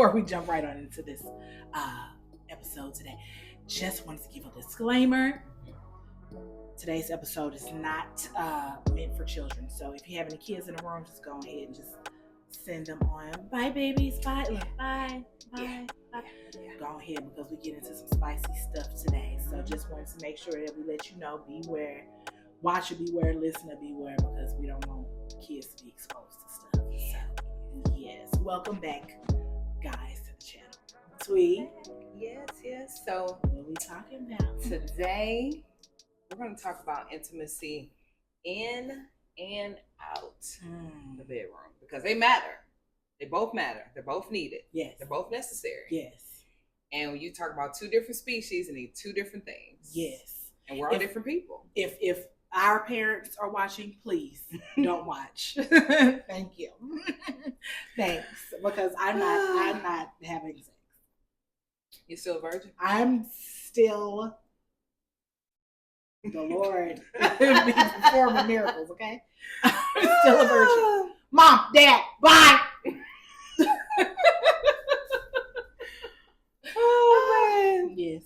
before we jump right on into this episode today, just wanted to give a disclaimer. Today's episode is not meant for children. So if you have any kids in the room, just go ahead and just send them on. Bye, babies. Bye. Bye. Bye. Bye. Go ahead, because we get into some spicy stuff today. So just wanted to make sure that we let you know, beware. Watcher beware, listener beware, because we don't want kids to be exposed to stuff. So, yes. Welcome back, guys, to the channel. Twee. Yes. So, what are we talking about? Today, we're going to talk about intimacy in and out the bedroom, because they matter. They both matter. They're both needed. Yes. They're both necessary. Yes. And when you talk about two different species and need two different things. Yes. And we're all different people. If our parents are watching, please don't watch. Thank you. Thanks. Because I'm not having sex. You still a virgin? I'm still the Lord performing miracles, okay? I'm still a virgin. Mom, Dad, bye. Oh man. Yes.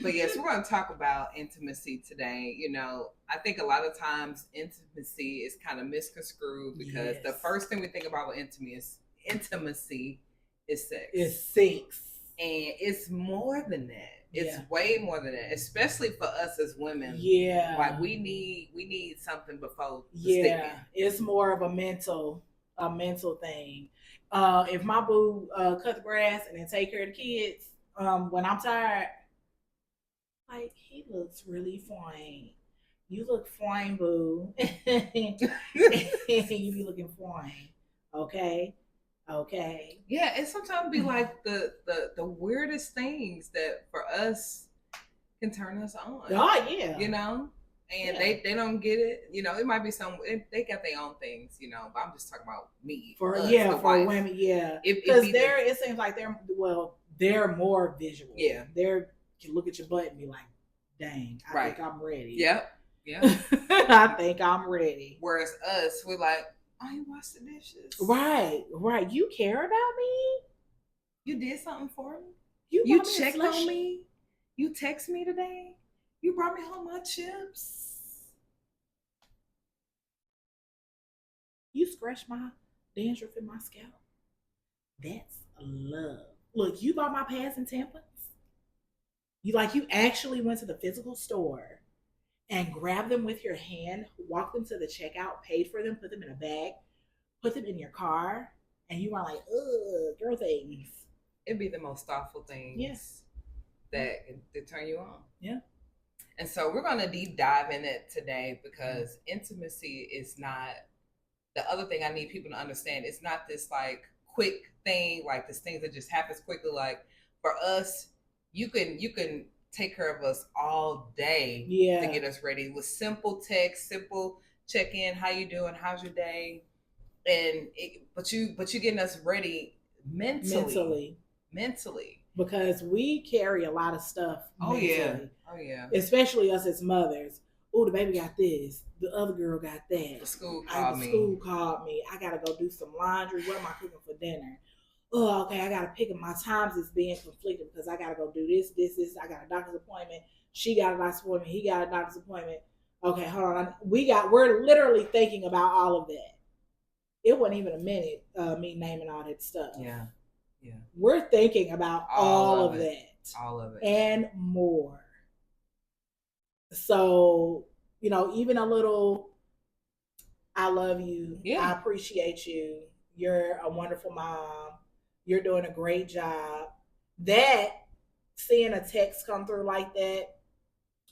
But yes, we're going to talk about intimacy today. You know, I think a lot of times intimacy is kind of misconstrued, because the first thing we think about with intimacy is sex. It's sex. And it's more than that. It's way more than that, especially for us as women. Yeah. Like we need something before the sticking. It's more of a mental thing. If my boo cut the grass and then take care of the kids, when I'm tired, like, he looks really fine. You look fine, boo. You be looking fine. Okay. Yeah, it sometimes be like the weirdest things that for us can turn us on. Oh yeah. You know? And they don't get it. You know, it might be some, they got their own things, you know, but I'm just talking about me. For wife. women, yeah. Because it seems like they're more visual. Yeah. They can look at your butt and be like, dang, I think I'm ready. Yep. I think I'm ready. Whereas us, we're like, oh, you wash the dishes. Right. You care about me? You did something for me? You checked on me? You text me today? You brought me home my chips? You scratched my dandruff in my scalp? That's love. Look, you bought my pads and tampons? You actually went to the physical store and grabbed them with your hand, walked them to the checkout, paid for them, put them in a bag, put them in your car, and you were like, ugh, girl things. It'd be the most thoughtful things that turn you on. Yeah. And so we're going to deep dive in it today, because intimacy is not, the other thing I need people to understand, it's not this like quick thing, like this thing that just happens quickly. Like for us, you can take care of us all day to get us ready with simple text, simple check-in, how you doing, how's your day, and but you getting us ready mentally, because we carry a lot of stuff mentally. Oh yeah, especially us as mothers. Oh, the baby got this, the other girl got that, the school called me, I gotta go do some laundry, what am I cooking for dinner? Oh, okay, I gotta pick up, my times is being conflicted because I gotta go do this. I got a doctor's appointment. She got a doctor's appointment. He got a doctor's appointment. Okay, hold on. We're literally thinking about all of that. It wasn't even a minute, me naming all that stuff. Yeah. We're thinking about all of that. All of it. And more. So, even a little, I love you. I appreciate you. You're a wonderful mom. You're doing a great job. That, seeing a text come through like that,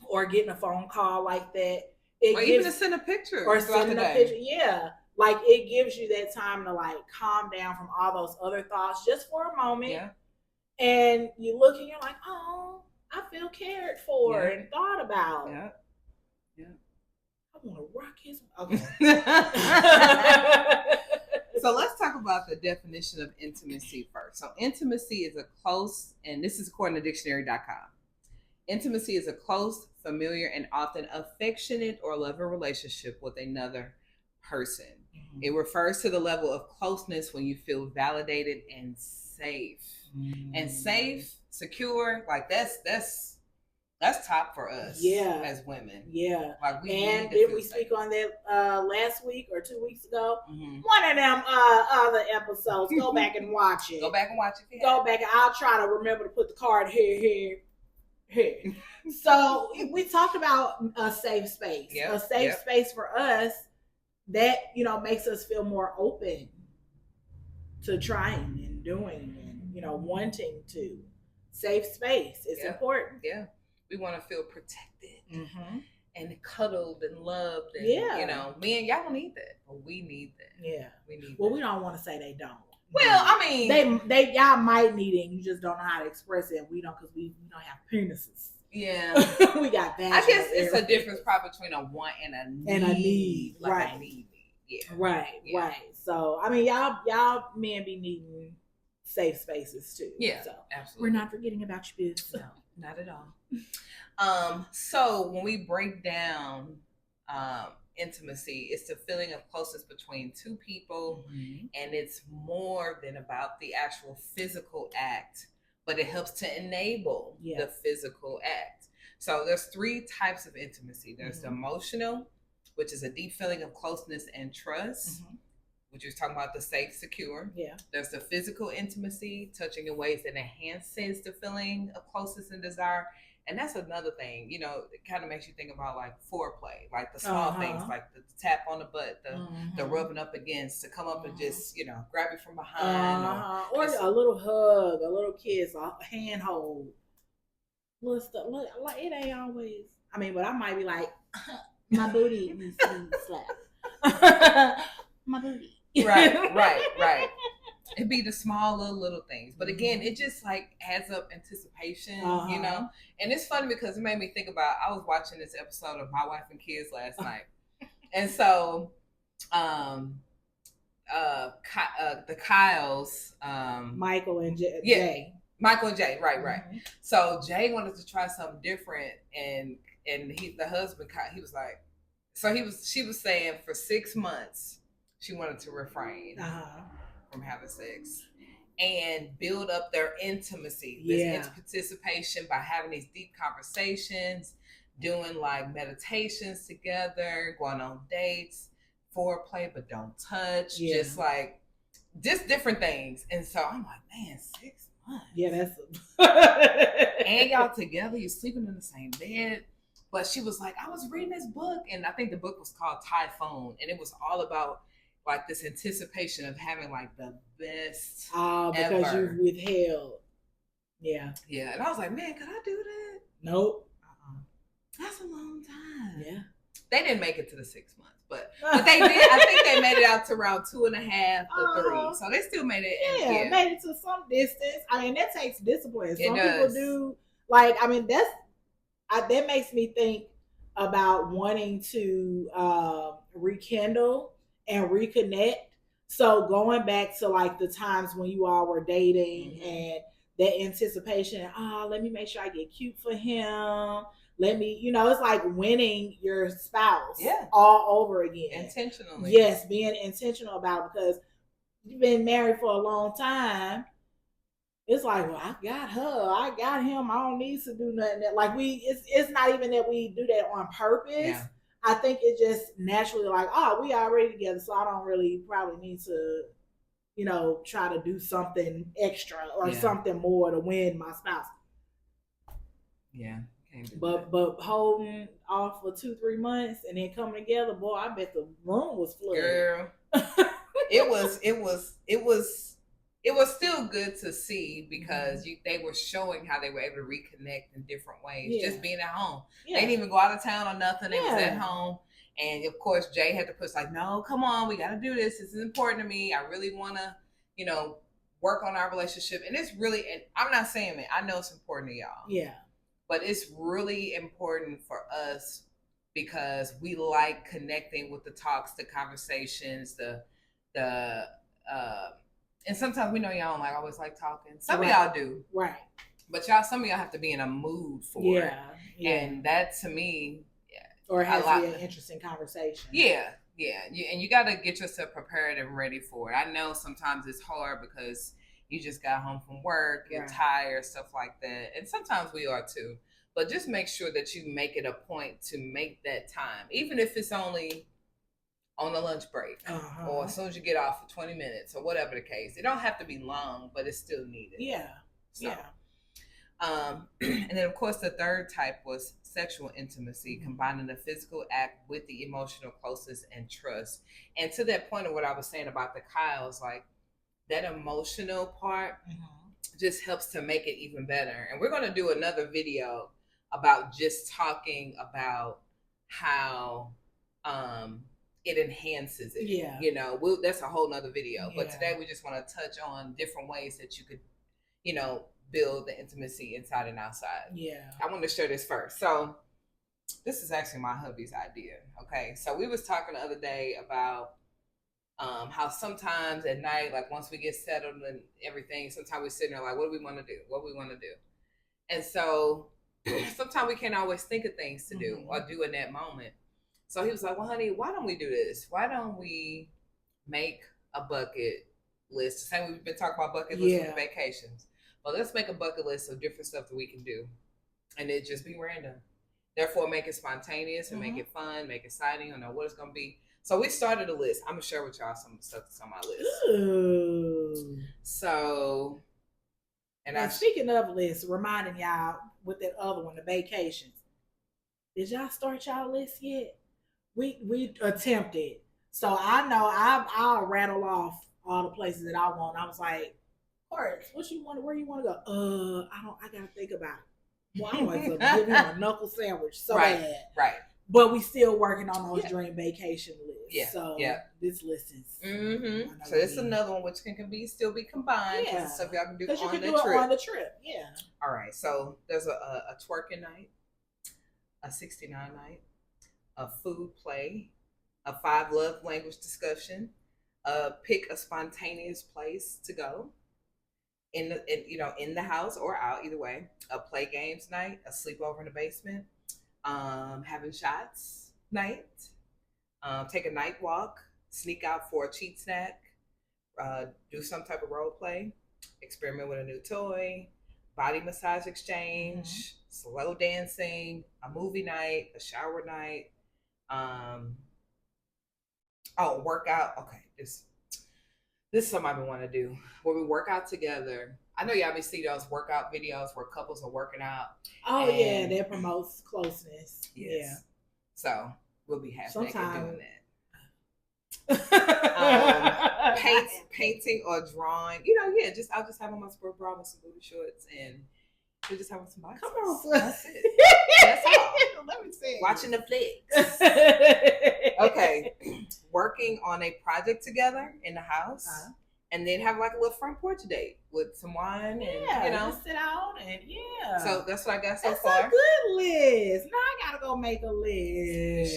or getting a phone call like that, even to send a picture. Or sending a picture. Yeah. Like, it gives you that time to calm down from all those other thoughts just for a moment. Yeah. And you look and you're like, oh, I feel cared for and thought about. Yeah. I want to rock his. Okay. So let's talk about the definition of intimacy first. So intimacy is a close, and this is according to dictionary.com. Intimacy is a close, familiar, and often affectionate or loving relationship with another person. Mm-hmm. It refers to the level of closeness when you feel validated and safe. And safe, secure, like that's top for us as women. Yeah. Like and did we speak on that last week or 2 weeks ago? One of them other episodes. Go back and watch it. Go back and watch it. Go back and I'll try to remember to put the card here. So we talked about a safe space. A safe space for us that, you know, makes us feel more open to trying and doing and, you know, wanting to. Safe space is important. Yeah. We want to feel protected and cuddled and loved. And, you know, men, y'all don't need that, but we need that. Yeah. We need we don't want to say they don't. Well, I mean, they y'all might need it and you just don't know how to express it. We don't, because we don't have penises. Yeah. We got that. I guess it's a difference probably between a want and a need. And a need. Like right. A need. Yeah. Right. So, I mean, y'all men be needing safe spaces too. Yeah. So absolutely. We're not forgetting about you, boo. No, not at all. So when we break down intimacy, it's the feeling of closeness between two people, and it's more than about the actual physical act, but it helps to enable the physical act. So there's 3 types of intimacy. There's the emotional, which is a deep feeling of closeness and trust, which is talking about the safe, secure. Yeah. There's the physical intimacy, touching in ways that enhances the feeling of closeness and desire. And that's another thing, you know, it kind of makes you think about like foreplay, like the small things, like the tap on the butt, the rubbing up against, to come up and just, you know, grab you from behind. Or a little hug, a little kiss, a handhold. Little stuff. Look, like, it ain't always, I mean, but I might be like, my booty needs to be slapped. My booty. Right. It'd be the small little things. But again, it just like adds up anticipation, you know? And it's funny because it made me think about, I was watching this episode of My Wife and Kids last night. And so, the Kyles, Michael and Jay. Michael and Jay, right. So Jay wanted to try something different, and the husband, he was like, she was saying for 6 months she wanted to refrain from having sex and build up their intimacy, this participation by having these deep conversations, doing like meditations together, going on dates, foreplay but don't touch, just different things. And so I'm like, man, 6 months. Yeah, that's and y'all together, you're sleeping in the same bed. But she was like, I was reading this book, and I think the book was called Typhoon, and it was all about like this anticipation of having like the best because ever. You withheld. Yeah. And I was like, man, could I do that? Nope. That's a long time. Yeah. They didn't make it to the 6 months, but they did. I think they made it out to around 2.5 to 3. So they still made it. Yeah, made it to some distance. I mean, that takes discipline. Some people do. Like, I mean, that makes me think about wanting to rekindle and reconnect. So going back to like the times when you all were dating and that anticipation, let me make sure I get cute for him. Let me, you know, it's like winning your spouse all over again. Intentionally. Yes, being intentional about it, because you've been married for a long time. It's like, well, I got her, I got him, I don't need to do nothing. Like it's not even that we do that on purpose. Yeah. I think it just naturally like, we already together, so I don't really probably need to, you know, try to do something extra or something more to win my spouse. Yeah. But holding off for 2-3 months and then coming together, boy, I bet the room was flooded. Girl, it was still good to see because they were showing how they were able to reconnect in different ways. Just being at home, they didn't even go out of town or nothing. They was at home, and of course Jay had to push like, no, come on, we got to do this. This is important to me. I really want to, you know, work on our relationship, and it's really. And I'm not saying it. I know it's important to y'all. Yeah. But it's really important for us because we like connecting with the talks, the conversations, and sometimes we know y'all don't like always like talking. Some of y'all do. Right. But some of y'all have to be in a mood for it. Yeah. And that to me, or it has to be an interesting conversation. Yeah. And you got to get yourself prepared and ready for it. I know sometimes it's hard because, you just got home from work, you're Right. tired, stuff like that. And sometimes we are too. But just make sure that you make it a point to make that time, even if it's only on a lunch break or as soon as you get off for 20 minutes or whatever the case. It don't have to be long, but it's still needed. Yeah. So, Yeah. And then, of course, the third type was sexual intimacy, combining the physical act with the emotional closeness and trust. And to that point of what I was saying about the Kyles, like that emotional part just helps to make it even better. And we're going to do another video about just talking about how it enhances it. Yeah. You know, that's a whole nother video. Yeah. But today we just want to touch on different ways that you could, you know, build the intimacy inside and outside. Yeah. I want to share this first. So this is actually my hubby's idea. Okay. So we was talking the other day about how sometimes at night, like once we get settled and everything, sometimes we're sitting there like, what do we want to do? What do we want to do? And so sometimes we can't always think of things to do or do in that moment. So he was like, well, honey, why don't we do this? Why don't we make a bucket list? The same way we've been talking about bucket lists with vacations. Well, let's make a bucket list of different stuff that we can do. And it just be random. Therefore, make it spontaneous and make it fun, make it exciting. You know what it's going to be. So we started a list. I'm going to share with y'all some stuff that's on my list. Ooh. So, and speaking of lists, reminding y'all with that other one, the vacations. Did y'all start y'all list yet? We attempted. So I know I'll rattle off all the places that I want. I was like, Horace, what you want? Where you want to go? I gotta think about it. Well, I want to give him a knuckle sandwich so bad. Right. But we still working on those dream vacation lists. Yeah. So this list is. So it's another one which can still be combined. Yeah. Stuff y'all can do on the trip. trip. On the trip. Yeah. All right. So there's a twerking night, a 69 night, a food play, a 5 love language discussion, pick a spontaneous place to go in the house or out, either way, a play games night, a sleepover in the basement, having shots night, take a night walk, sneak out for a cheat snack, do some type of role play, experiment with a new toy, body massage exchange, slow dancing, a movie night, a shower night, workout. Okay, this is something I've been wanting to do where we work out together. I know y'all be see those workout videos where couples are working out. Oh yeah, that promotes closeness. Yes. Yeah. So we'll be happy doing that. Painting or drawing. I'll just have on my sport bra with some booty shorts and we're just having some boxes. Come on, that's it. That's all. Let me see. Watching the flicks. Okay. Working on a project together in the house. And then have like a little front porch date with some wine and just sit out and So that's what I got so that's far. That's a good list. Now I gotta go make a list.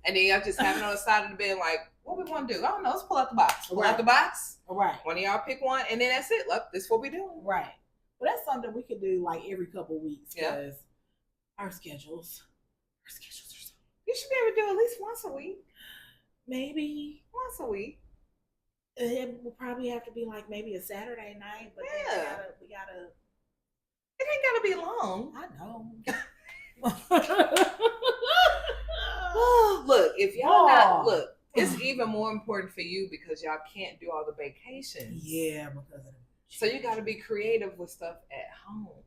And then y'all just have it on the side of the bed like, what we want to do? I don't know. Let's pull out the box. Pull out the box. Right. One of y'all pick one, and then that's it. Look, this is what we do. Right. But that's something we could do like every couple of weeks because our schedules are so. You should be able to do at least once a week. Maybe once a week. It will probably have to be like maybe a Saturday night, but then we gotta. It ain't gotta be long. I know. Look, if y'all it's even more important for you because y'all can't do all the vacations. Yeah, because of so you got to be creative with stuff at home.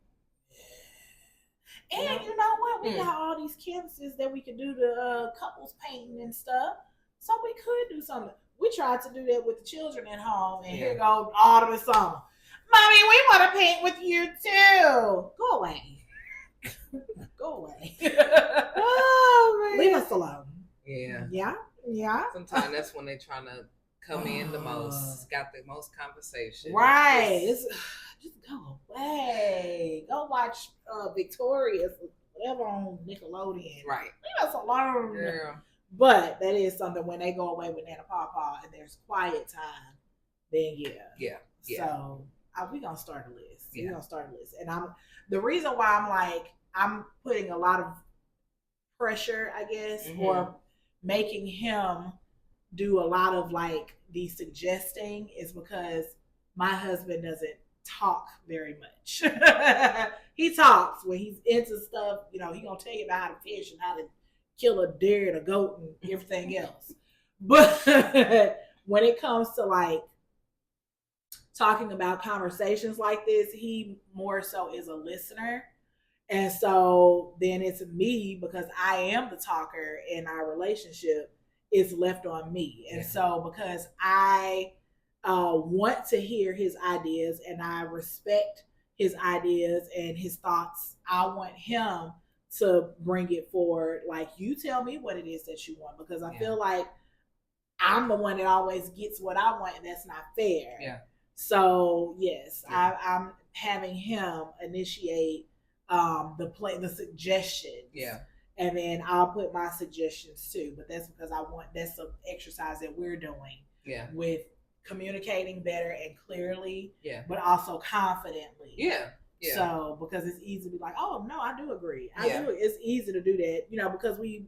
And you know what? We got all these canvases that we can do the couples painting and stuff. So we could do something. We tried to do that with the children at home, and here go autumn and summer. Mommy, we want to paint with you too. Go away. Go away. Oh, man. Leave us alone. Yeah. Yeah. Yeah. Sometimes that's when they're trying to come in the most. Got the most conversation. Right. Just go away. Go watch Victorious, whatever on Nickelodeon. Right. Leave us alone. Yeah. But that is something when they go away with Nana Pawpaw and there's quiet time, then yeah. So we're gonna start a list. We're gonna start a list. And the reason why I'm putting a lot of pressure, I guess, or making him do a lot of like the suggesting is because my husband doesn't talk very much. He talks when he's into stuff. You know, he gonna tell you about how to fish and how to kill a deer and a goat and everything else. But when it comes to like talking about conversations like this, he more so is a listener. And so then it's me, because I am the talker in our relationship, it's left on me. And so because I want to hear his ideas and I respect his ideas and his thoughts, I want him to bring it forward. Like, you tell me what it is that you want, because I feel like I'm the one that always gets what I want, and that's not fair. Yeah. So yes, I'm having him initiate the suggestions. Yeah. And then I'll put my suggestions too. But that's because that's an exercise that we're doing. Yeah. With communicating better and clearly. Yeah. But also confidently. Yeah. Yeah. So because it's easy to be like, oh no, I do agree. It's easy to do that, you know, because we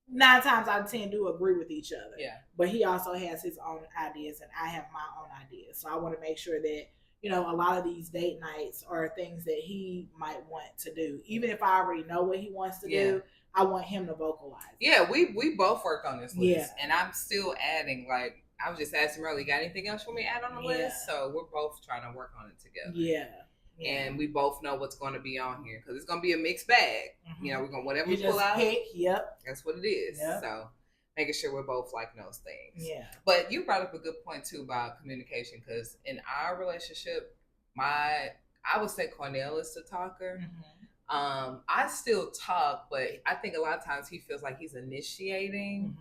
9 times out of 10 do agree with each other. Yeah. But he also has his own ideas and I have my own ideas. So I want to make sure that, you know, a lot of these date nights are things that he might want to do. Even if I already know what he wants to do, I want him to vocalize. Yeah, we both work on this list. And I'm still adding, like, I was just asking earlier, got anything else for me to add on the list? So we're both trying to work on it together. Yeah. And we both know what's going to be on here, because it's going to be a mixed bag. You know, we're going to, whatever we pull out, that's what it is. So making sure we're both liking those things. Yeah. But you brought up a good point too about communication, because in our relationship, I would say Cornell is the talker. I still talk, but I think a lot of times he feels like he's initiating.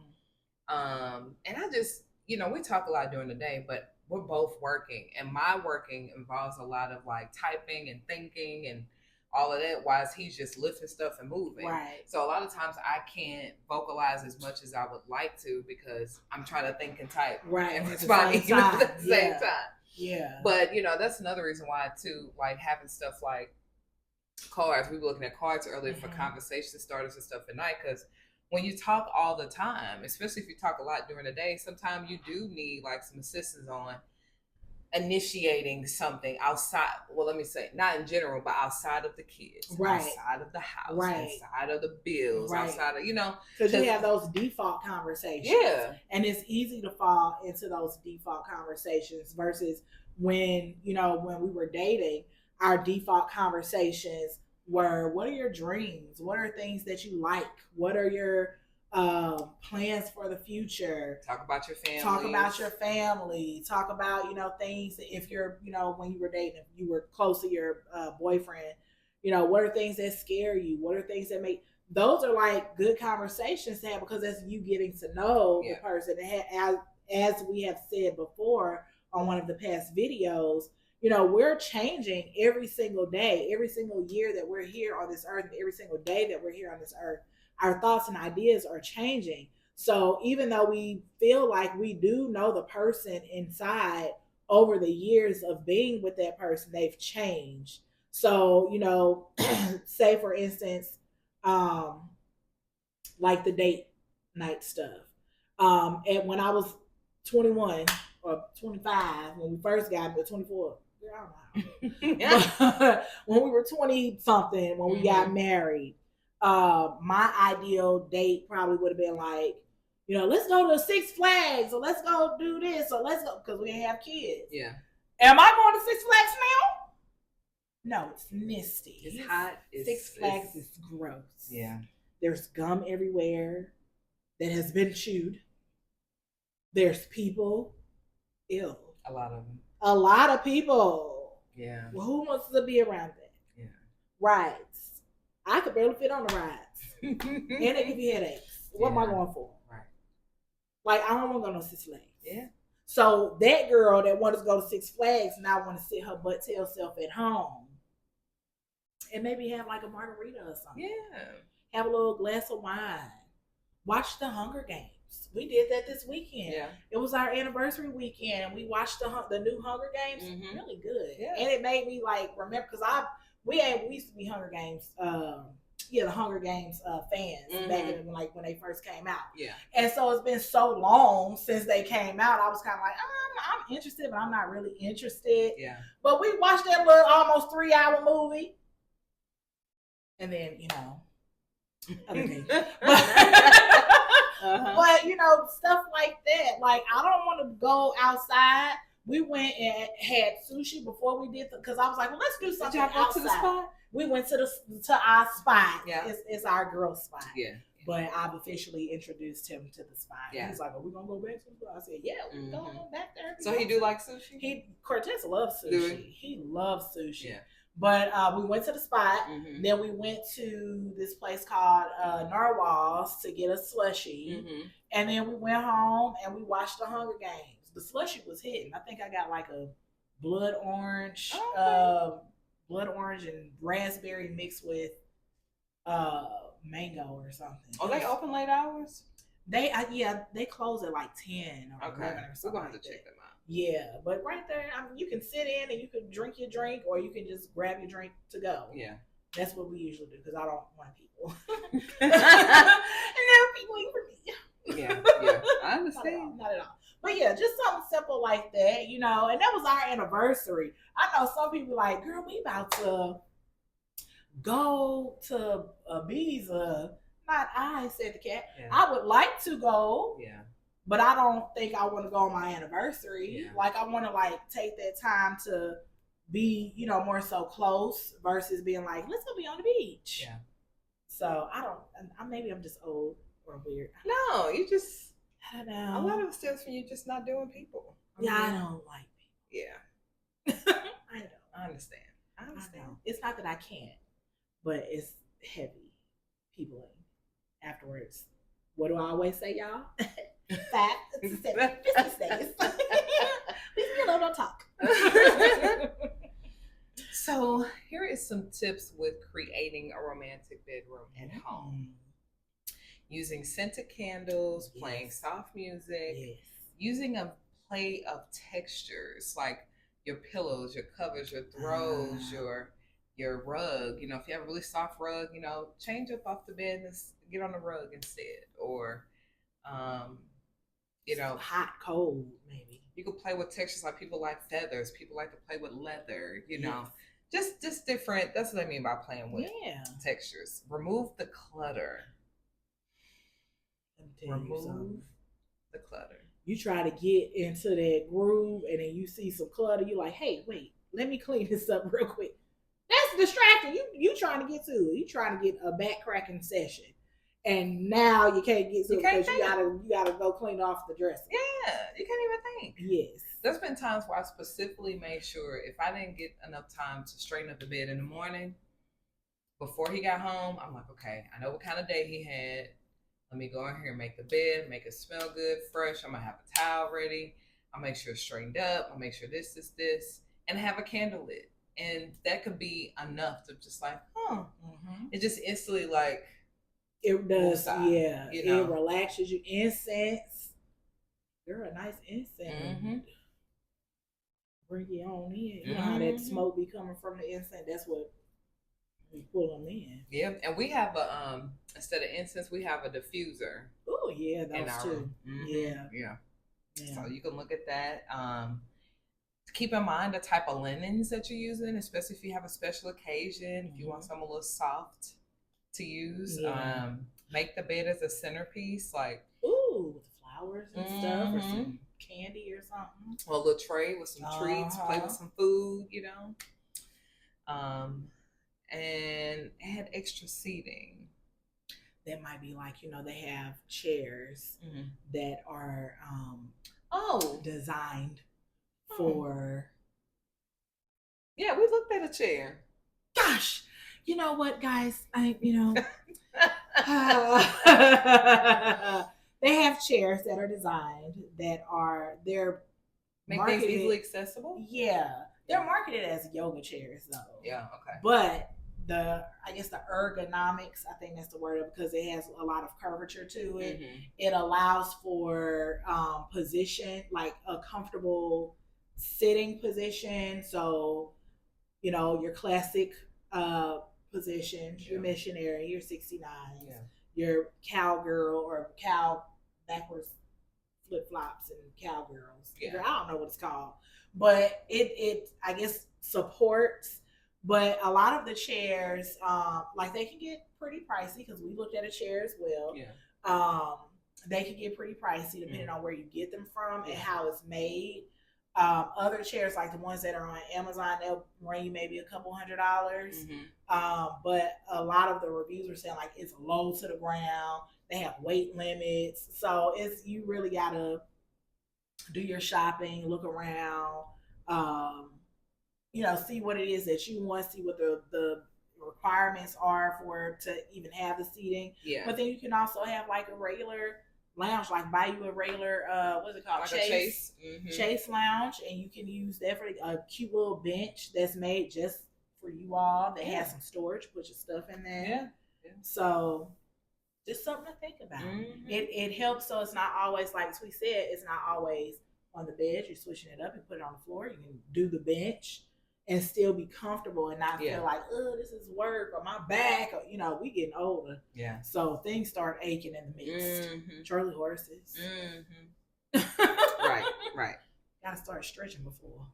And I just, you know, we talk a lot during the day, but we're both working, and my working involves a lot of like typing and thinking and all of that, while he's just lifting stuff and moving. Right. So a lot of times I can't vocalize as much as I would like to, because I'm trying to think and type. Right. And respond at the same time. Yeah. But, you know, that's another reason why too, like having stuff like cards. We were looking at cards earlier for conversation starters and stuff at night, because when you talk all the time, especially if you talk a lot during the day, sometimes you do need like some assistance on initiating something outside. Well, let me say, not in general, but outside of the kids, outside of the house, outside of the bills, outside of, you know, because you have those default conversations. Yeah. And it's easy to fall into those default conversations versus when, you know, when we were dating, our default conversations were, what are your dreams? What are things that you like? What are your plans for the future? Talk about your family. Talk about, you know, things that if you're, you know, when you were dating, if you were close to your boyfriend, you know, what are things that scare you? What are things that make, those are like good conversations to have, because that's you getting to know the person. As we have said before on one of the past videos, you know, we're changing every single day, every single year that we're here on this earth, every single day that we're here on this earth, our thoughts and ideas are changing. So even though we feel like we do know the person inside, over the years of being with that person, they've changed. So, you know, say for instance, like the date night stuff. And when I was 21 or 25, when we first got to 24, when we were 20 something, when we got married, my ideal date probably would have been like, you know, let's go to Six Flags, or let's go do this, or let's go, because we didn't have kids. Yeah. Am I going to Six Flags now? No, it's misty. It's hot. Six Flags is gross. Yeah. There's gum everywhere that has been chewed. There's people. Ew. A lot of them. A lot of people. Yeah. Well, who wants to be around that? Yeah. Rides. I could barely fit on the rides. And they give you headaches. What am I going for? Right. Like, I don't want to go to Six Flags. Yeah. So that girl that wanted to go to Six Flags now want to sit her butt tail self at home and maybe have like a margarita or something. Yeah. Have a little glass of wine. Watch the Hunger Games. We did that this weekend. Yeah. It was our anniversary weekend. We watched the new Hunger Games. Really good. Yeah. And it made me like remember, because we used to be Hunger Games the Hunger Games fans back in when they first came out. Yeah. And so it's been so long since they came out. I was kind of like, I'm interested, but I'm not really interested. Yeah. But we watched that little almost 3-hour movie, and then other things. But stuff like that. Like, I don't want to go outside. We went and had sushi before we did because I was like, well, let's do something outside. To the spot? We went to our spot. Yeah. It's our girl spot. Yeah. But I've officially introduced him to the spot. Yeah. He's like, are we gonna go back to the spot? I said, yeah, we're going back there. So he do like sushi? Cortez loves sushi. He loves sushi. Yeah. But we went to the spot. Then we went to this place called Narwhal's to get a slushie. And then we went home and we watched the Hunger Games. The slushie was hitting. I think I got like a blood orange and raspberry mixed with mango or something. Oh, they open late hours? They close at like 10 or 11 or something. We're going to have to check them out. Yeah, but right there, you can sit in and you can drink your drink, or you can just grab your drink to go. Yeah. That's what we usually do because I don't want people. And there are people eat for me. Yeah, I understand. Not at all. But yeah, just something simple like that, and that was our anniversary. I know some people like, girl, we about to go to Ibiza. Not I, said the cat. Yeah. I would like to go. Yeah. But I don't think I want to go on my anniversary. Yeah. Like, I want to take that time to be, more so close versus being like, let's go be on the beach. Yeah. So maybe I'm just old or weird. No, you just, I don't know. A lot of it stems from you just not doing people. I don't like people. Yeah. I know. I understand. I know. It's not that I can't, but it's heavy people afterwards. What do I always say, y'all? 5, 7, 50 seconds. Don't talk. So here is some tips with creating a romantic bedroom at home. Using scented candles, playing soft music, using a play of textures like your pillows, your covers, your throws, your rug. If you have a really soft rug, change up off the bed and get on the rug instead. Or hot, cold, maybe. You can play with textures, like people like feathers. People like to play with leather, Just different. That's what I mean by playing with textures. Remove the clutter. Remove the clutter. You try to get into that groove and then you see some clutter. You're like, hey, wait, let me clean this up real quick. That's distracting. You trying to get to it. You trying to get a back cracking session. And now you can't get to it because you gotta go clean off the dresser. Yeah, you can't even think. Yes. There's been times where I specifically made sure if I didn't get enough time to straighten up the bed in the morning, before he got home, I'm like, okay, I know what kind of day he had. Let me go in here and make the bed, make it smell good, fresh. I'm going to have a towel ready. I'll make sure it's straightened up. I'll make sure this is this. And have a candle lit. And that could be enough to just like, It just instantly like, it does, yeah. It relaxes you. Incense. Girl, a nice incense. Bring you on in. You know how that smoke be coming from the incense? That's what we pull them in. Yeah, and we have a instead of incense, we have a diffuser. Oh yeah, those too. Yeah. So you can look at that. Keep in mind the type of linens that you're using, especially if you have a special occasion. If you want something a little soft to use, make the bed as a centerpiece, like with flowers and stuff, or some candy or something, or a little tray with some treats, play with some food, and add extra seating. That might be like, they have chairs that are designed for. Yeah, we looked at a chair. Gosh, you know what, guys? They have chairs that are designed they're make things easily accessible. Yeah, they're marketed as yoga chairs, though. Yeah, okay. But the ergonomics, I think that's the word, because it has a lot of curvature to it. It allows for position, like a comfortable sitting position. So, your classic positions, your missionary, your 69, Yeah. your cowgirl or cow backwards flip flops and cowgirls. Yeah. I don't know what it's called, but it I guess supports. But a lot of the chairs, like they can get pretty pricey because we looked at a chair as well. Yeah. They can get pretty pricey depending on where you get them from and Yeah. how it's made. Other chairs like the ones that are on Amazon, they'll bring you maybe a couple $100. But a lot of the reviews are saying like it's low to the ground. They have weight limits, so it's you really gotta do your shopping, look around, see what it is that you want, see what the requirements are for to even have the seating. Yeah. But then you can also have like a regular lounge, like buy you a regular what's it called, like Chase. Chase lounge, and you can use that for a cute little bench that's made just for you all that has some storage, put your stuff in there. Yeah. So just something to think about. It helps, so it's not always like we said, it's not always on the bed. You're switching it up and put it on the floor. You can do the bench and still be comfortable and not feel like, oh, this is work or my back, or we getting older. Yeah. So things start aching in the midst. Charlie horses. Right. Gotta start stretching before.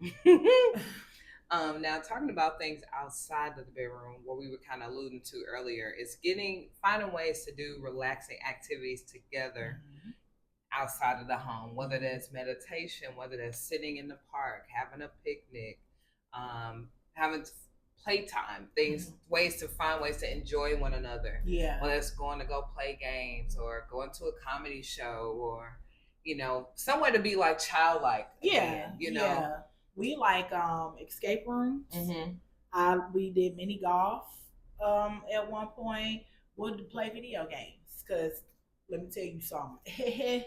Now talking about things outside of the bedroom, what we were kind of alluding to earlier, is finding ways to do relaxing activities together outside of the home, whether that's meditation, whether that's sitting in the park, having a picnic, having playtime, ways to find ways to enjoy one another. Yeah. Whether it's going to go play games or going to a comedy show or, somewhere to be like childlike. Yeah. Again, We like escape rooms. We did mini golf at one point. We'll play video games because let me tell you something.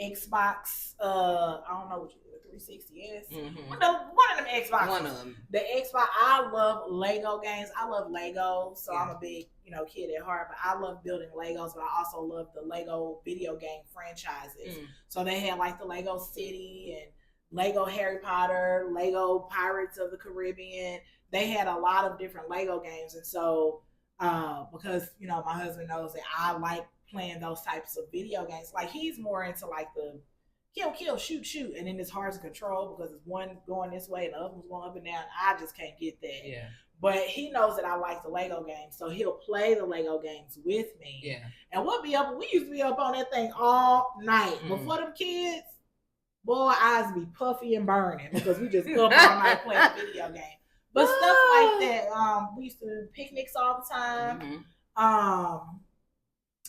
Xbox, I don't know what you do, 360S. One of them Xboxes. One of them. The Xbox. I love Lego games. I love Legos, so I'm a big kid at heart. But I love building Legos, but I also love the Lego video game franchises. So they had like the Lego City and Lego Harry Potter, Lego Pirates of the Caribbean. They had a lot of different Lego games, and so because my husband knows that I like playing those types of video games. Like he's more into like the kill, shoot, and then it's hard to control because it's one going this way and the other one's going up and down. I just can't get that. Yeah. But he knows that I like the Lego games, so he'll play the Lego games with me. Yeah. And we used to be up on that thing all night. Before them kids, boy, eyes be puffy and burning because we just up all night playing a video game. But stuff like that, we used to do picnics all the time.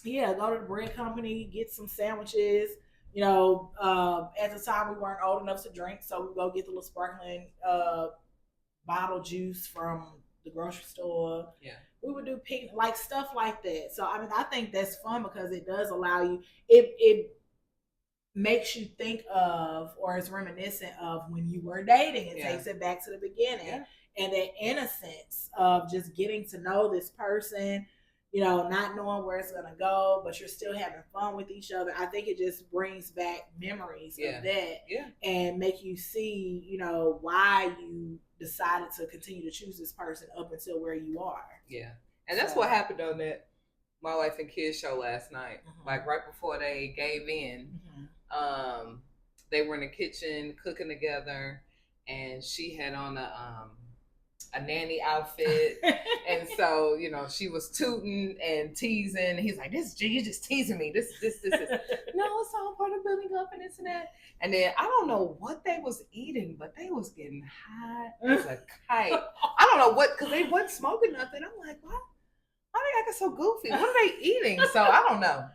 Go to the bread company, get some sandwiches. At the time we weren't old enough to drink, so we go get the little sparkling bottle juice from the grocery store. Yeah. We would do like stuff like that. So I think that's fun because it does allow you. It makes you think of, or is reminiscent of when you were dating. It takes it back to the beginning and that innocence of just getting to know this person. Not knowing where it's gonna go, but you're still having fun with each other. I think it just brings back memories of that, and make you see, why you decided to continue to choose this person up until where you are. Yeah, and that's what happened on that My Wife and Kids show last night. Like right before they gave in, they were in the kitchen cooking together, and she had on a nanny outfit, and so she was tooting and teasing. He's like, "This, you're just teasing me. This is no, it's all part of building up and this and that." And then I don't know what they was eating, but they was getting high as a kite. I don't know what, because they wasn't smoking nothing. I'm like, what? Why they acting so goofy? What are they eating? So I don't know,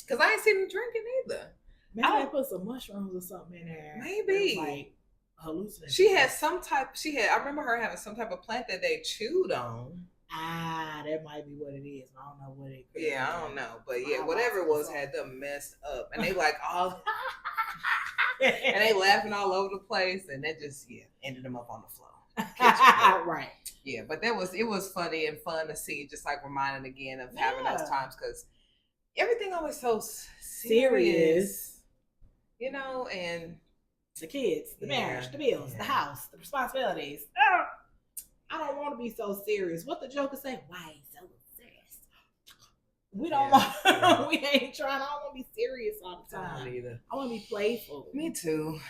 because I ain't seen them drinking either. Maybe they put some mushrooms or something in there. Maybe. Like hallucinating. She had I remember her having some type of plant that they chewed on. That might be what it is. I don't know what it is. Yeah, I don't know. But whatever it was had them messed up. And they like all and they laughing all over the place, and that just ended them up on the floor. Right. Yeah, but it was funny and fun to see, just like reminding again of having those times, because everything always so serious. And the kids, the marriage, the bills, the house, the responsibilities. I don't want to be so serious. What the Joker say? Why so serious? We don't want. We ain't trying. I don't want to be serious all the time. Either. I want to be playful. Me too.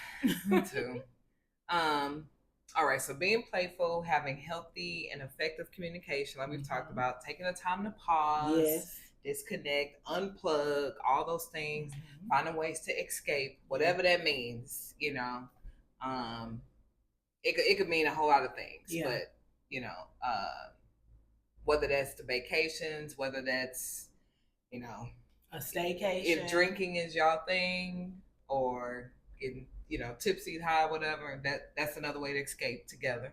Me too. All right. So being playful, having healthy and effective communication, like we've talked about, taking the time to pause, disconnect, unplug, all those things, finding ways to escape, whatever that means. You know, it could mean a whole lot of things, but you know, whether that's the vacations, whether that's, you know, a staycation, if drinking is y'all thing, or getting, you know, tipsy, high, whatever, that's another way to escape together.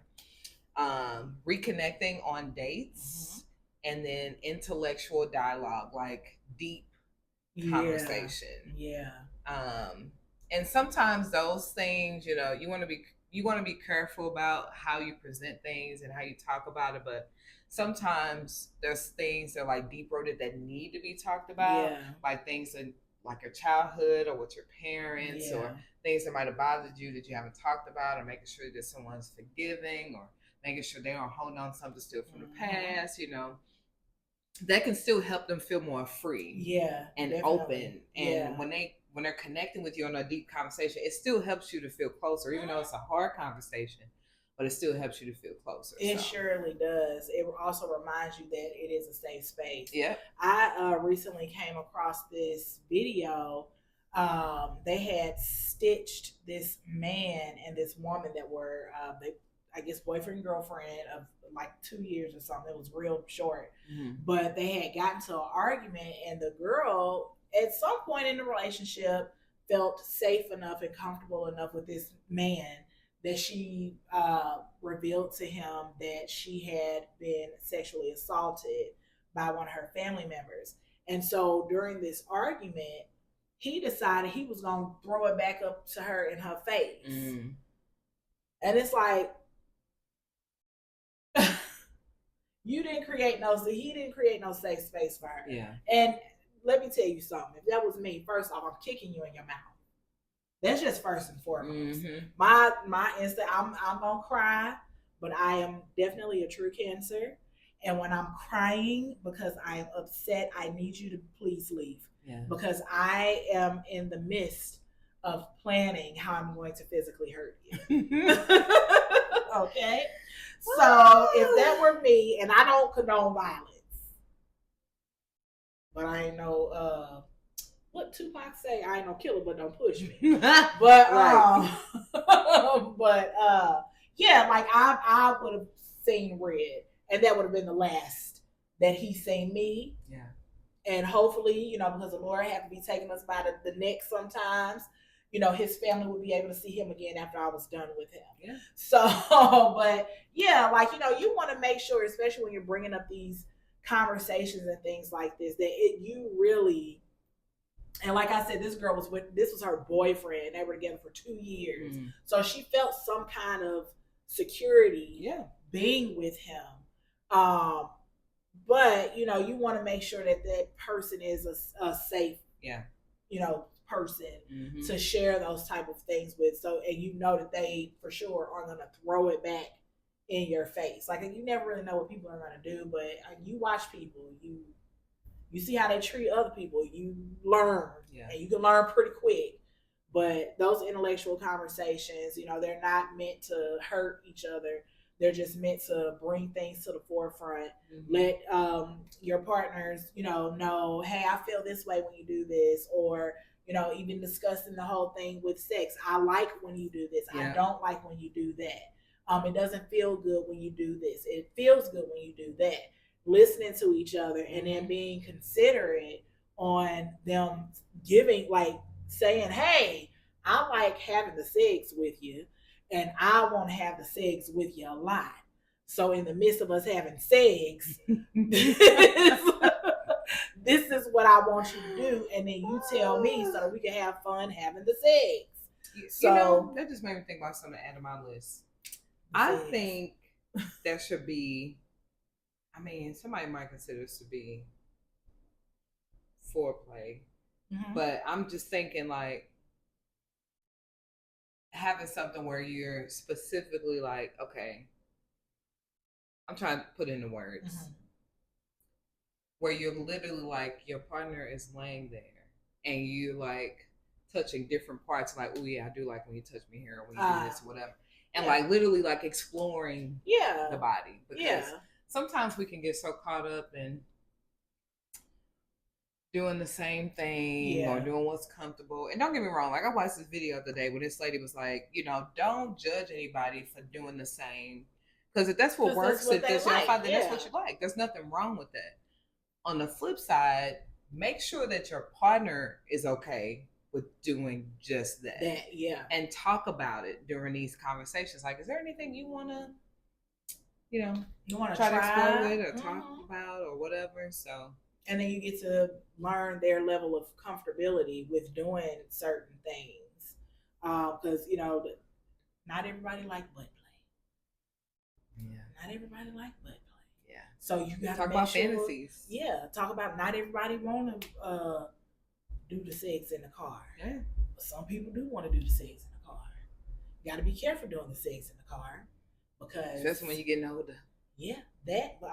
Reconnecting on dates, and then intellectual dialogue, like deep conversation. And sometimes those things, you know, you want to be careful about how you present things and how you talk about it, but sometimes there's things that are like deep rooted that need to be talked about, like things in like your childhood or with your parents, or things that might have bothered you that you haven't talked about, or making sure that someone's forgiving, or making sure they aren't holding on to something still from the past, you know, that can still help them feel more free and open. And when they're connecting with you on a deep conversation, it still helps you to feel closer, even though it's a hard conversation, but it still helps you to feel closer. It surely does. It also reminds you that it is a safe space. Yeah. I recently came across this video. They had stitched this man and this woman that were, I guess, boyfriend and girlfriend of like 2 years or something. It was real short. But they had gotten to an argument, and the girl, at some point in the relationship, felt safe enough and comfortable enough with this man that she revealed to him that she had been sexually assaulted by one of her family members. And so during this argument, he decided he was going to throw it back up to her in her face. And it's like, he didn't create no safe space for her. And let me tell you something. If that was me, first off, I'm kicking you in your mouth. That's just first and foremost. My instinct, I'm gonna cry, but I am definitely a true Cancer. And when I'm crying because I am upset, I need you to please leave. Because I am in the midst of planning how I'm going to physically hurt you. Okay? So if that were me, and I don't condone violence, but I ain't no what Tupac say, I ain't no killer, but don't push me. But yeah, like I would have seen red, and that would have been the last that he seen me. And hopefully, you know, because the Lord had to be taking us by the neck sometimes, you know, his family would be able to see him again after I was done with him. So, but yeah, like, you know, you want to make sure, especially when you're bringing up these conversations and things like this, that you really, and like I said, this was her boyfriend. They were together for 2 years. So she felt some kind of security being with him. But, you know, you want to make sure that that person is a safe, you know, person to share those type of things with. So, and you know that they for sure are going to throw it back in your face. Like, you never really know what people are going to do, but you watch people, you see how they treat other people, you learn, and you can learn pretty quick. But those intellectual conversations, you know, they're not meant to hurt each other. They're just meant to bring things to the forefront. Let your partners, you know, hey, I feel this way when you do this, or, you know, even discussing the whole thing with sex. I like when you do this. I don't like when you do that. It doesn't feel good when you do this. It feels good when you do that. Listening to each other, and then being considerate on them giving, like saying, hey, I like having the sex with you, and I want to have the sex with you a lot. So in the midst of us having sex, this is what I want you to do, and then you tell me so that we can have fun having the sex. So, you know, that just made me think about something to add to my list. I think there should be, I mean, somebody might consider this to be foreplay, but I'm just thinking like having something where you're specifically like, okay, I'm trying to put into words where you're literally like your partner is laying there and you like touching different parts, like, oh yeah, I do like when you touch me here, or when you do this, or whatever, and like literally like exploring the body, because sometimes we can get so caught up in doing the same thing or doing what's comfortable. And don't get me wrong, like I watched this video the other day where this lady was like, you know, don't judge anybody for doing the same, because if that's what works, if that's what you like, there's nothing wrong with that. On the flip side, make sure that your partner is okay with doing just that. And talk about it during these conversations. Like, is there anything you want to, you want to try to explore with or talk about or whatever? So, and then you get to learn their level of comfortability with doing certain things, because not everybody like butt play. Not everybody like butt play. So you got to talk about fantasies. Talk about, not everybody want to do the sex in the car. But some people do want to do the sex in the car. You got to be careful doing the sex in the car, because especially when you're getting older.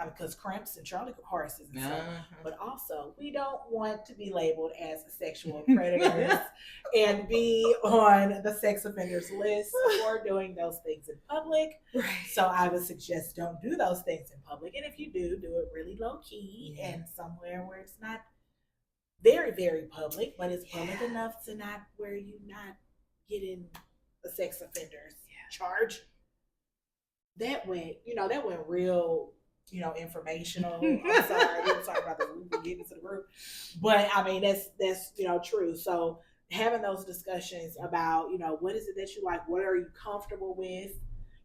Because cramps and Charlie horses and stuff. But also, we don't want to be labeled as sexual predators and be on the sex offenders list for doing those things in public. So I would suggest don't do those things in public. And if you do, do it really low key and somewhere where it's not very, very public, but it's public enough to not where you're not getting a sex offender's charge. That went real, informational. I'm sorry, I didn't talk about the group, we get into the group, but I mean that's true. So having those discussions about what is it that you like, what are you comfortable with,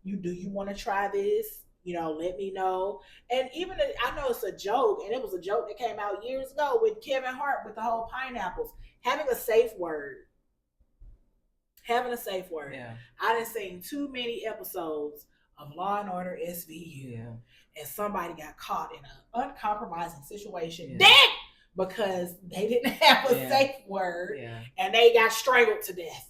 do you want to try this? Let me know. And even I know it's a joke, and it was a joke that came out years ago with Kevin Hart with the whole pineapples. Having a safe word. I done seen too many episodes of Law and Order SVU, and somebody got caught in an uncompromising situation because they didn't have a safe word, and they got strangled to death.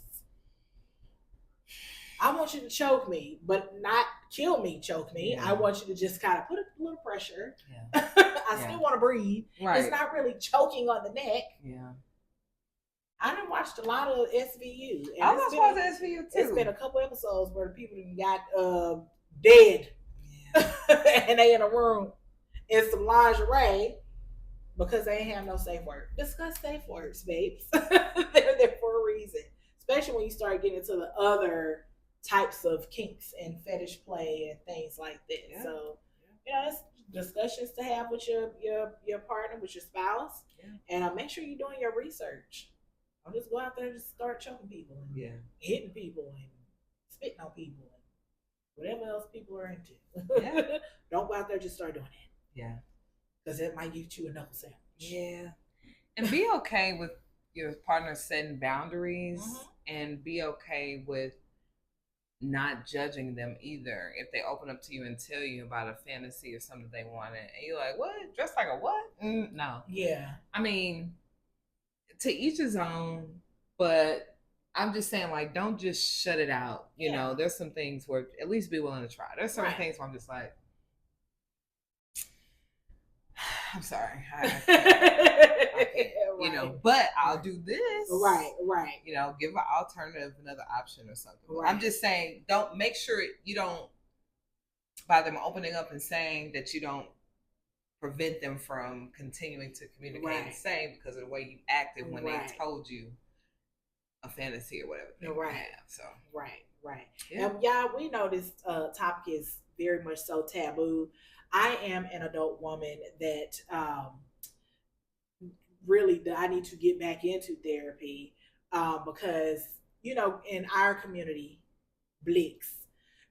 I want you to choke me, but not kill me, choke me. I want you to just kind of put a little pressure. I still want to breathe. It's not really choking on the neck. I done watched a lot of SVU. And I was watching SVU too. It's been a couple episodes where the people got dead. And they in a room in some lingerie because they ain't have no safe word. Discuss safe words, babes. They're there for a reason. Especially when you start getting into the other types of kinks and fetish play and things like that. So, it's discussions to have with your partner, with your spouse. And make sure you're doing your research. Don't just go out there and just start choking people and hitting people and spitting on people and whatever else people are into. Don't go out there and just start doing it. Because it might get you a knuckle sandwich. And be okay with your partner setting boundaries, and be okay with not judging them either. If they open up to you and tell you about a fantasy or something they wanted, and you're like, what? Dressed like a what? No. I mean, to each his own, but I'm just saying, like, don't just shut it out. There's some things where at least be willing to try. There's certain things where I'm just like, I'm sorry. I can't, but I'll do this. Right. Give an alternative, another option or something. I'm just saying, don't, make sure you don't, by them opening up and saying that, you don't prevent them from continuing to communicate and say, because of the way you acted when they told you a fantasy or whatever they have. So And y'all, we know this topic is very much so taboo. I am an adult woman that really I need to get back into therapy because in our community, Blix,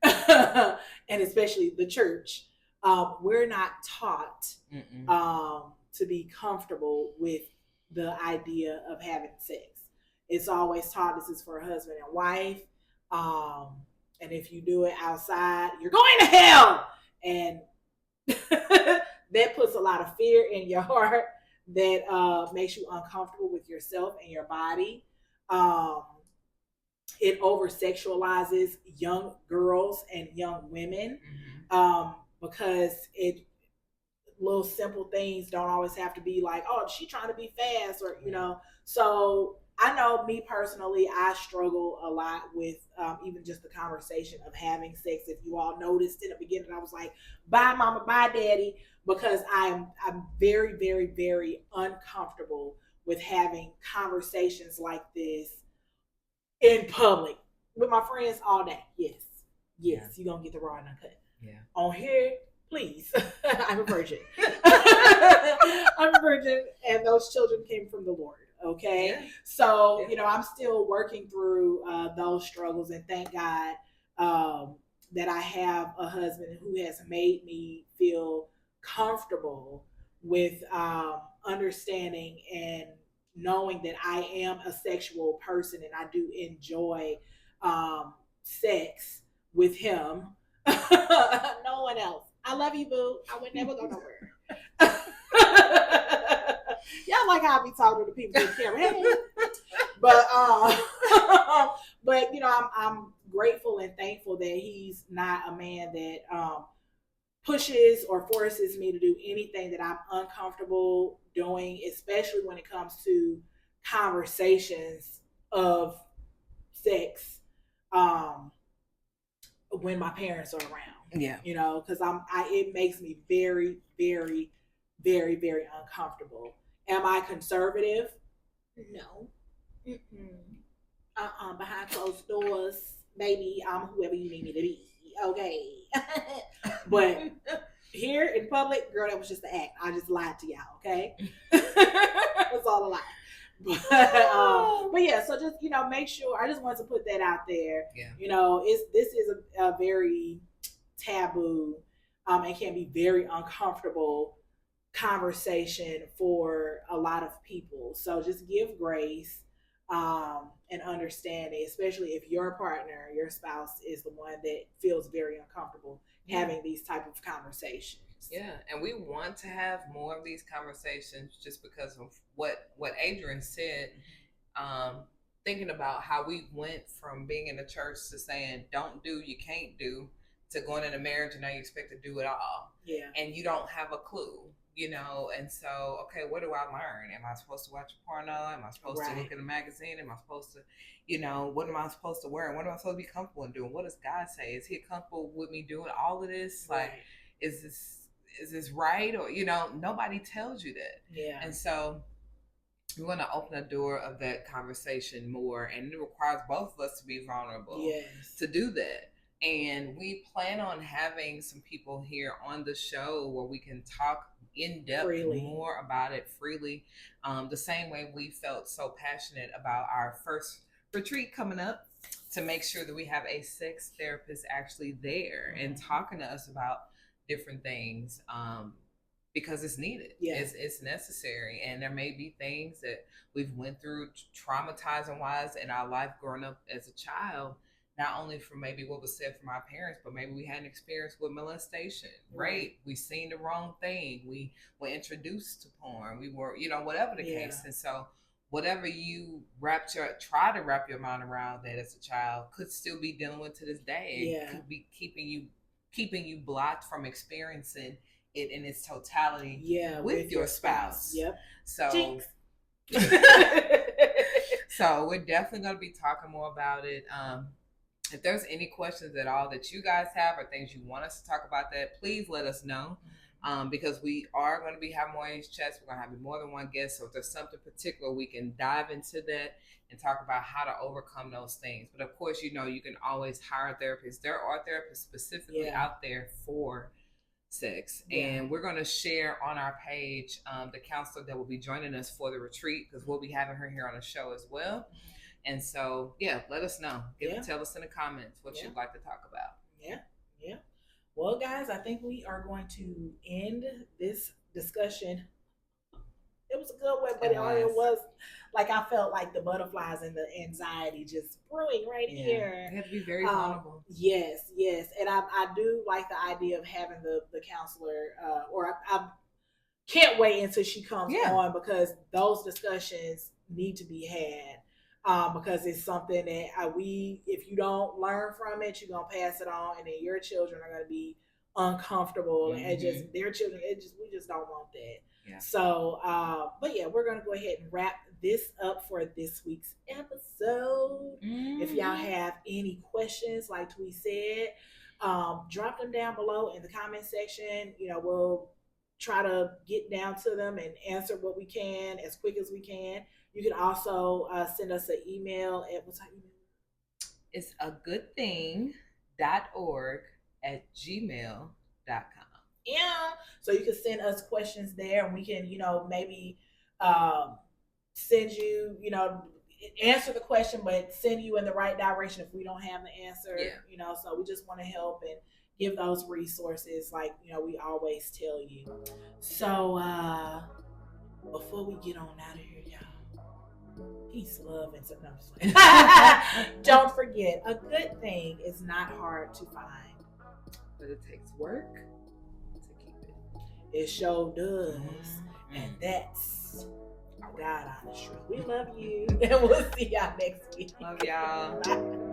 and especially the church, we're not taught to be comfortable with the idea of having sex. It's always taught this is for a husband and wife, and if you do it outside, you're going to hell. And that puts a lot of fear in your heart, that makes you uncomfortable with yourself and your body. It over sexualizes young girls and young women. because it little simple things don't always have to be like, oh, she trying to be fast, or you know. So I know me personally, I struggle a lot with even just the conversation of having sex. If you all noticed in the beginning, I was like, bye mama, bye daddy, because I'm very, very, very uncomfortable with having conversations like this in public with my friends all day. Yes, yes, you're gonna get the raw and uncut. Yeah. On here, please. I'm a virgin. I'm a virgin, and those children came from the Lord. Okay, yeah. So you know, I'm still working through those struggles, and thank God that I have a husband who has made me feel comfortable with understanding and knowing that I am a sexual person and I do enjoy sex with him. No one else. I love you, boo. I would never go nowhere. Y'all like how I be talking to the people in camera. Hey. But you know, I'm grateful and thankful that he's not a man that pushes or forces me to do anything that I'm uncomfortable doing, especially when it comes to conversations of sex when my parents are around. Yeah. You know, because it makes me very, very, very, very uncomfortable. Am I conservative? No. Behind closed doors, baby, I'm whoever you need me to be. Okay. But here in public, girl, that was just the act. I just lied to y'all, okay? That's all a lie. But yeah, so just, you know, make sure, I just wanted to put that out there. Yeah. You know, this is a very taboo and can be very uncomfortable conversation for a lot of people. So just give grace and understanding, especially if your partner, your spouse is the one that feels very uncomfortable having these type of conversations. Yeah, and we want to have more of these conversations just because of what Adrian said. Thinking about how we went from being in the church to saying don't do, you can't do, to going into marriage and now you expect to do it all. Yeah. And you don't have a clue, you know. And so, okay, what do I learn? Am I supposed to watch porno? Am I supposed to look at a magazine? Am I supposed to, you know, what am I supposed to wear? And what am I supposed to be comfortable in doing? What does God say? Is he comfortable with me doing all of this? Like, is this right? Or, you know, nobody tells you that. Yeah. And so we want to open the door of that conversation more, and it requires both of us to be vulnerable to do that. And we plan on having some people here on the show where we can talk in depth more about it freely. The same way we felt so passionate about our first retreat coming up, to make sure that we have a sex therapist actually there and talking to us about different things. Because it's needed. It's necessary. And there may be things that we've went through traumatizing wise in our life growing up as a child, not only from maybe what was said from our parents, but maybe we had an experience with molestation, rape. We seen the wrong thing. We were introduced to porn. We were, you know, whatever the case. And so whatever you try to wrap your mind around that as a child could still be dealing with to this day. It could be keeping you blocked from experiencing it in its totality with your spouse. So so we're definitely going to be talking more about it. If there's any questions at all that you guys have or things you want us to talk about, that please let us know, because we are going to be having more in these chats. We're going to have more than one guest, so if there's something particular, we can dive into that and talk about how to overcome those things. But of course, you know, you can always hire therapists. There are therapists specifically out there for sex, and we're going to share on our page the counselor that will be joining us for the retreat, because we'll be having her here on the show as well. And so let us know. Tell us in the comments what you'd like to talk about. Well, guys, I think we are going to end this discussion. It was a good one, but it was like I felt like the butterflies and the anxiety just brewing here. You have to be very vulnerable. Yes, and I do like the idea of having the counselor, or I can't wait until she comes on, because those discussions need to be had. Because it's something that if you don't learn from it, you're gonna pass it on, and then your children are gonna be uncomfortable and just their children. We just don't want that. Yeah. So, but yeah, we're gonna go ahead and wrap this up for this week's episode. If y'all have any questions, like we said, drop them down below in the comment section. We'll try to get down to them and answer what we can as quick as we can. You can also send us an email at what's our email? It's agoodthing.org@gmail.com. Yeah. So you can send us questions there and we can, maybe send you, answer the question, but send you in the right direction if we don't have the answer. Yeah. So we just want to help and give those resources like, we always tell you. So before we get on out of here, y'all, peace, love, and something else. Don't forget, a good thing is not hard to find, but it takes work to keep it. It sure does. And that's God honest truth. We love you. And we'll see y'all next week. Love y'all. Bye.